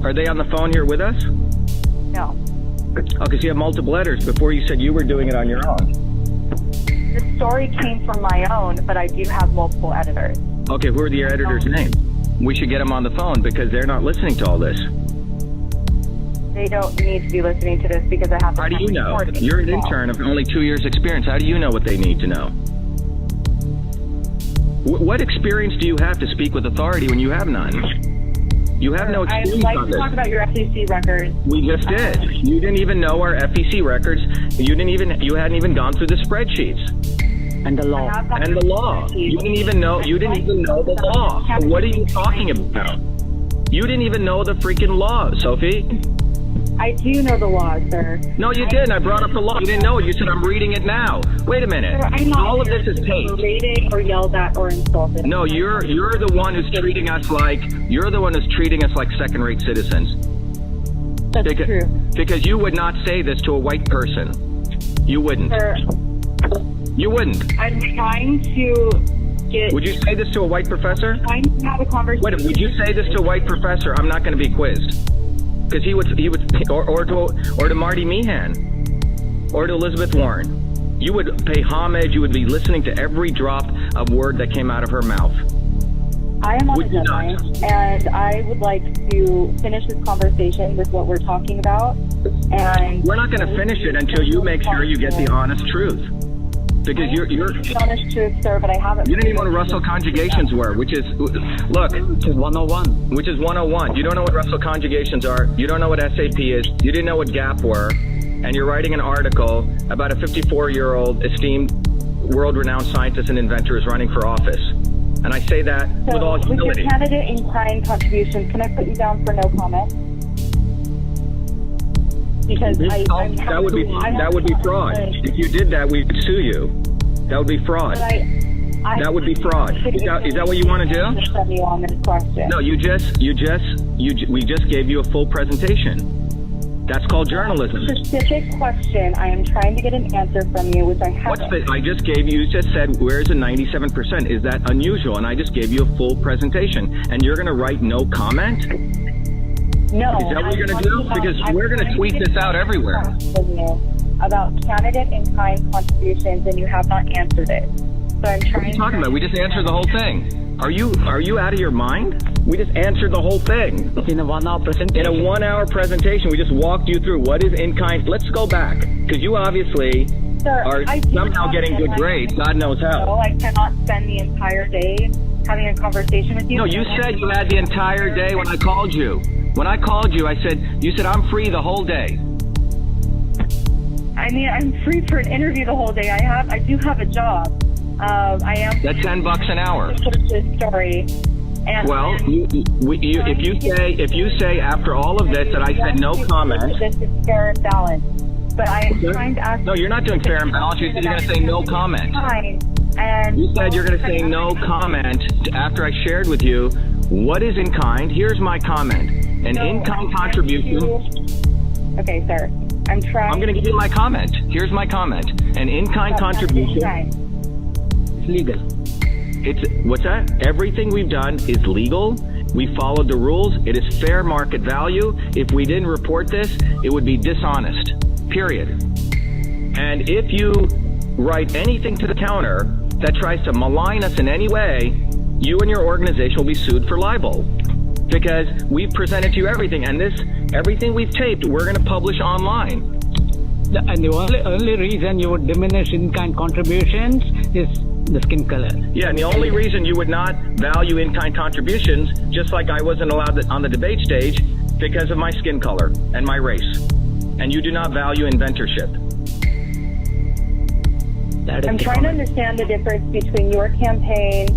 Are they on the phone here with us? No. Oh, because you have multiple editors. Before you said you were doing it on your own. The story came from my own, but I do have multiple editors. Okay, who are the editors' names? We should get them on the phone because they're not listening to all this. They don't need to be listening to this because I have to... How do you know? You're an intern of only 2 years experience. How do you know what they need to know? What experience do you have to speak with authority when you have none? You have no experience on this. I'd like to talk about your FEC records. We just did. You didn't even know our FEC records. You hadn't even gone through the spreadsheets. And the law. And the law. You didn't even know the law. So what are you talking about? You didn't even know the freaking law, Sophie. I do know the law, sir. No, you didn't. I brought up the law. You didn't know it. You said, I'm reading it now. Wait a minute. Sir, all of this is taped. Berated or yelled at or insulted. No, you're the one who's treating us like second-rate citizens. That's true. Because you would not say this to a white person. You wouldn't. Sir, you wouldn't. I'm trying to get... Would you say this to a white professor? I'm trying to have a conversation. Wait, would you say this to a white professor? I'm not going to be quizzed. Because he would, or to Marty Meehan, or to Elizabeth Warren. You would pay homage. You would be listening to every drop of word that came out of her mouth. I am on a deadline, and I would like to finish this conversation with what we're talking about. And we're not going to finish it until you make sure you get the honest truth. Because you're honest truth, sir, but I haven't. You didn't even know what Russell conjugations were, which is, look, which is 101. Which is 101. You don't know what Russell conjugations are. You don't know what SAP is. You didn't know what GAP were, and you're writing an article about a 54-year-old esteemed world-renowned scientist and inventor is running for office. And I say that with all So with humility. your candidate in kind contributions, can I put you down for no comment? Because That would be fraud. If you did that, we'd sue you. That would be fraud. That would be fraud. Is that what you want to do? From you on this question. No, we just gave you a full presentation. That's called journalism. Specific question. I am trying to get an answer from you, which I haven't. I just gave you just said, where's the 97%? Is that unusual? And I just gave you a full presentation. And you're going to write no comment? No. Is that what you're going to do? Because we're going to tweet this out everywhere. About candidate in kind contributions, and you have not answered it. So I'm trying. What are you talking about? We just answered the whole thing. Are you out of your mind? We just answered the whole thing. In a 1 hour presentation. In a 1 hour presentation, we just walked you through what is in kind. Let's go back, because you obviously are somehow getting good grades. God knows how. No, I cannot spend the entire day having a conversation with you. No, you said you had the entire day when I called you. When I called you, you said I'm free the whole day. I mean, I'm free for an interview the whole day. I do have a job. I am. That's $10 an hour. This story. And well, if you say after all of this that I said no comment. This is fair and balanced. But I am trying to ask. No, you're not doing fair and balanced. You said you're going to say no comment. And you said you're going to say no comment after I shared with you what is in kind. Here's my comment. An in-kind contribution. Okay, sir. I'm trying. I'm going to give you my comment. Here's my comment. An in-kind contribution. It's legal. What's that? Everything we've done is legal. We followed the rules. It is fair market value. If we didn't report this, it would be dishonest. Period. And if you write anything to the counter that tries to malign us in any way, you and your organization will be sued for libel. Because we've presented to you everything, and everything we've taped, we're going to publish online. And the only reason you would diminish in-kind contributions is the skin color. Yeah, and the only reason you would not value in-kind contributions, just like I wasn't allowed on the debate stage, because of my skin color and my race. And you do not value inventorship. I'm trying to understand the difference between your campaign's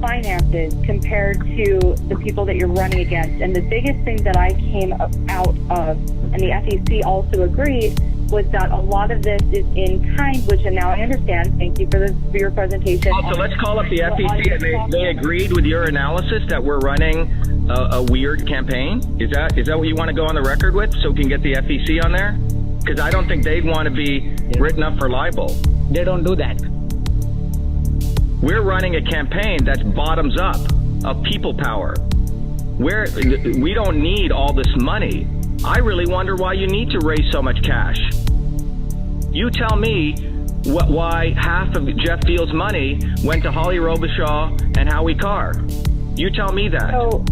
finances compared to the people that you're running against. And the biggest thing that I came out of, and the FEC also agreed, was that a lot of this is in kind, which, and now I understand. Thank you for your presentation. So let's call up the FEC, and they agreed with your analysis that we're running a weird campaign. Is that what you want to go on the record with, so we can get the FEC on there? Because I don't think they'd want to be written up for libel. They don't do that. We're running a campaign that's bottoms up, of people power. We don't need all this money. I really wonder why you need to raise so much cash. You tell me why half of Jeff Field's money went to Holly Robichaud and Howie Carr. You tell me that. So,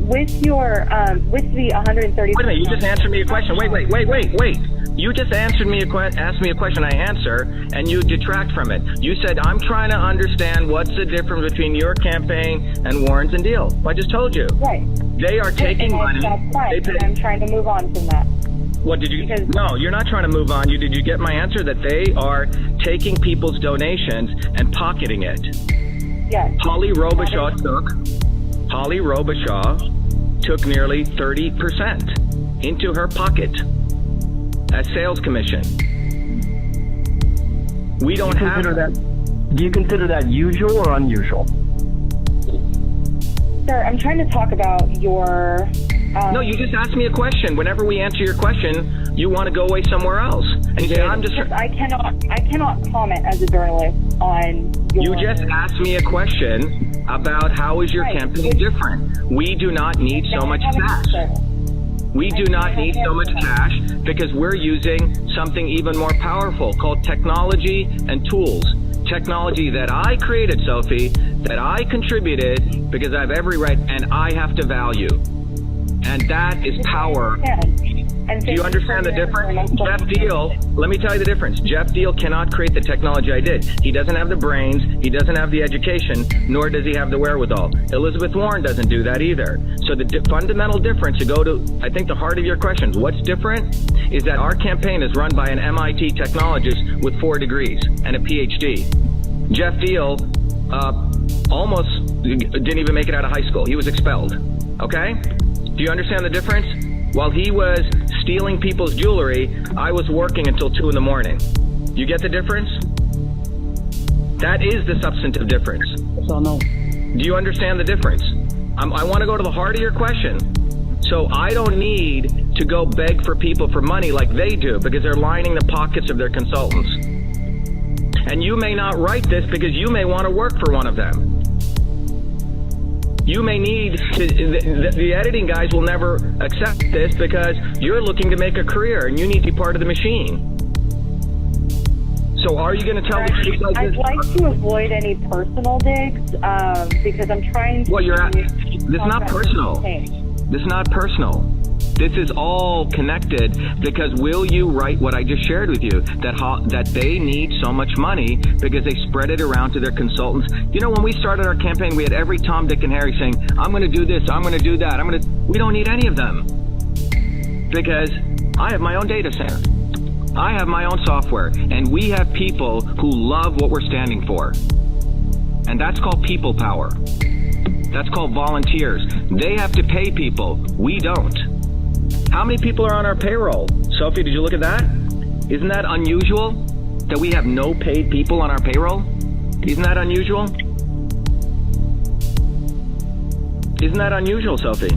with the 130. Wait a minute, you just answered me a question. Wait. You just asked me a question, I answer, and you detract from it. You said, I'm trying to understand what's the difference between your campaign and Warren's and Deal. I just told you. Right. They are taking money. That's right. I'm trying to move on from that. What did you? No, you're not trying to move on. Did you get my answer? That they are taking people's donations and pocketing it. Yes. Holly Robichaud took nearly 30% into her pocket as sales commission. We don't have that. Do you consider that usual or unusual? Sir, I'm trying to talk about your... No, you just asked me a question. Whenever we answer your question, you want to go away somewhere else. And you say, I'm just... I cannot comment as a journalist on your... You just asked me a question about how is your campaign different. We do not need so much cash. We do not need so much cash because we're using something even more powerful called technology and tools. Technology that I created, Sophie, that I contributed because I have every right and I have to value. And that is power. And Do you understand the difference? Jeff Deal, let me tell you the difference. Jeff Deal cannot create the technology I did. He doesn't have the brains, he doesn't have the education, nor does he have the wherewithal. Elizabeth Warren doesn't do that either. So the fundamental difference, to go to, I think, the heart of your questions, what's different is that our campaign is run by an MIT technologist with 4 degrees and a PhD. Jeff Deal almost didn't even make it out of high school. He was expelled. Okay? Do you understand the difference? While he was stealing people's jewelry, I was working until 2 in the morning. You get the difference? That is the substantive difference. So no. Do you understand the difference? I want to go to the heart of your question. So I don't need to go beg for people for money like they do, because they're lining the pockets of their consultants. And you may not write this because you may want to work for one of them. You may need to, the editing guys will never accept this because you're looking to make a career and you need to be part of the machine. So are you going to tell the truth like this? I'd like to avoid any personal digs because I'm trying to... Well, this is not personal. This is not personal. This is all connected because will you write what I just shared with you, that they need so much money because they spread it around to their consultants. You know, when we started our campaign, we had every Tom, Dick, and Harry saying, I'm going to do this, I'm going to do that, we don't need any of them because I have my own data center. I have my own software, and we have people who love what we're standing for. And that's called people power. That's called volunteers. They have to pay people. We don't. How many people are on our payroll? Sophie, did you look at that? Isn't that unusual that we have no paid people on our payroll? Isn't that unusual? Isn't that unusual, Sophie?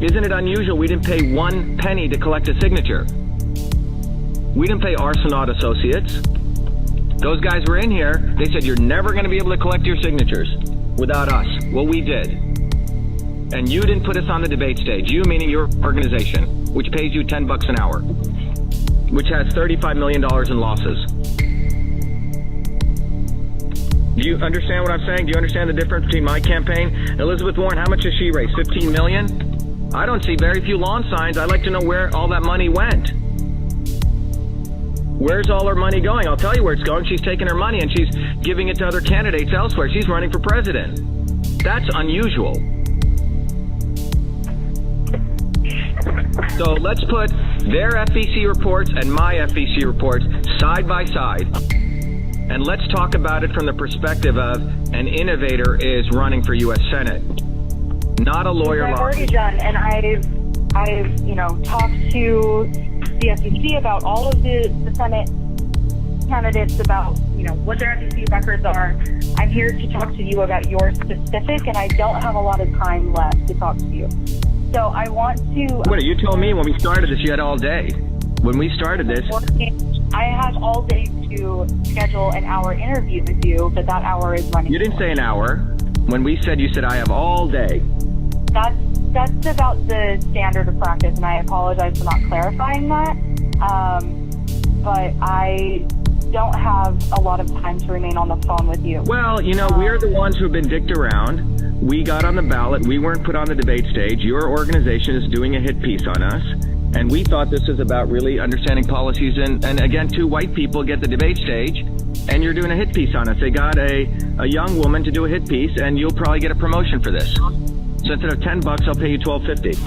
Isn't it unusual we didn't pay 1 penny to collect a signature? We didn't pay Arsenault Associates. Those guys were in here. They said, you're never going to be able to collect your signatures without us. Well, we did. And you didn't put us on the debate stage. You meaning your organization, which pays you $10 an hour, which has $35 million in losses. Do you understand what I'm saying? Do you understand the difference between my campaign? Elizabeth Warren, how much does she raise? 15 million? I don't see very few lawn signs. I'd like to know where all that money went. Where's all her money going? I'll tell you where it's going. She's taking her money and she's giving it to other candidates elsewhere. She's running for president. That's unusual. So let's put their FEC reports and my FEC reports side by side. And let's talk about it from the perspective of an innovator is running for U.S. Senate, not a lawyer. I've already done, and I've talked to the FEC about all of the Senate candidates about, what their FEC records are. I'm here to talk to you about your specific, and I don't have a lot of time left to talk to you. So I want to... What, you told me when we started this you had all day. When we started this... I have all day to schedule an hour interview with you, but that hour is running. You didn't say an hour. When we said, you said, I have all day. That's about the standard of practice, and I apologize for not clarifying that. But I don't have a lot of time to remain on the phone with you. Well, we're the ones who've been dicked around. We got on the ballot. We weren't put on the debate stage. Your organization is doing a hit piece on us. And we thought this was about really understanding policies. And again, 2 white people get the debate stage, and you're doing a hit piece on us. They got a young woman to do a hit piece, and you'll probably get a promotion for this. So instead of $10, I'll pay you $12.50.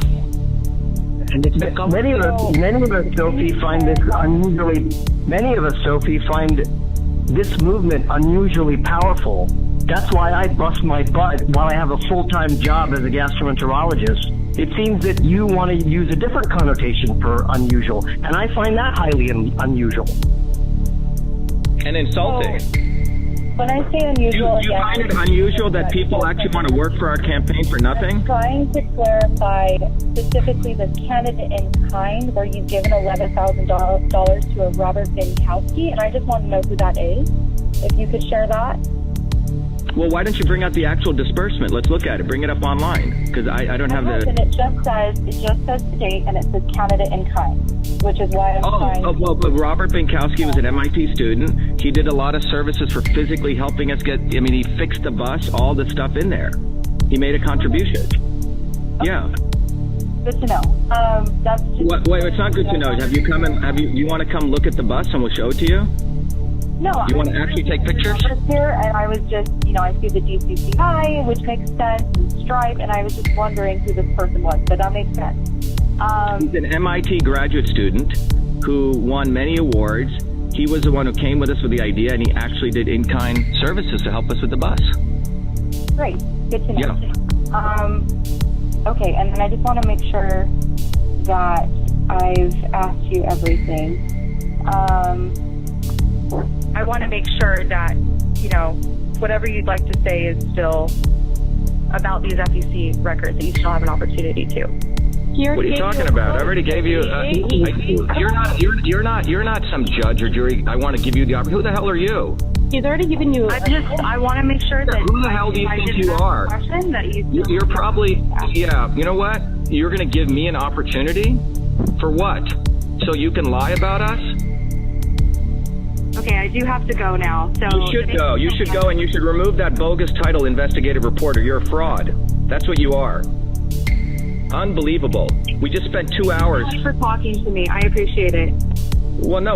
And it's Many of us, Sophie, find this unusually. Many of us, Sophie, find this movement unusually powerful. That's why I bust my butt while I have a full-time job as a gastroenterologist. It seems that you want to use a different connotation for unusual, and I find that highly unusual. And insulting. When I say unusual, you find it unusual that people actually want to work for our campaign for nothing? I'm trying to clarify specifically the candidate in kind, where you've given $11,000 to a Robert Binkowski, and I just want to know who that is. If you could share that. Well, why don't you bring out the actual disbursement? Let's look at it. Bring it up online, because I don't have the... And it just says the date, and it says candidate in kind, which is why I'm trying... But Robert Binkowski was an MIT student. He did a lot of services for physically helping us he fixed the bus, all the stuff in there. He made a contribution. Okay. Yeah. Good to know. That's just... Wait, it's not good to know. You want to come look at the bus and we'll show it to you? No, You want to actually take pictures? Here, and I was just, I see the GCCI, which makes sense, and Stripe, and I was just wondering who this person was, but that makes sense. He's an MIT graduate student who won many awards. He was the one who came with us with the idea, and he actually did in-kind services to help us with the bus. Great, good to know. Yeah. Okay, and then I just want to make sure that I've asked you everything. I want to make sure that, whatever you'd like to say is still about these FEC records, that you still have an opportunity to. What are you talking about? I already gave you. You're not some judge or jury. I want to give you the opportunity. Who the hell are you? He's already given you. I want to make sure that. Who the hell do you think you are? You're probably. Yeah. You know what? You're going to give me an opportunity for what? So you can lie about us? Okay, I do have to go now. So you should go. You should go, and you should remove that bogus title, investigative reporter. You're a fraud. That's what you are. Unbelievable. We just spent 2 hours. Thank you for talking to me. I appreciate it. Well, no.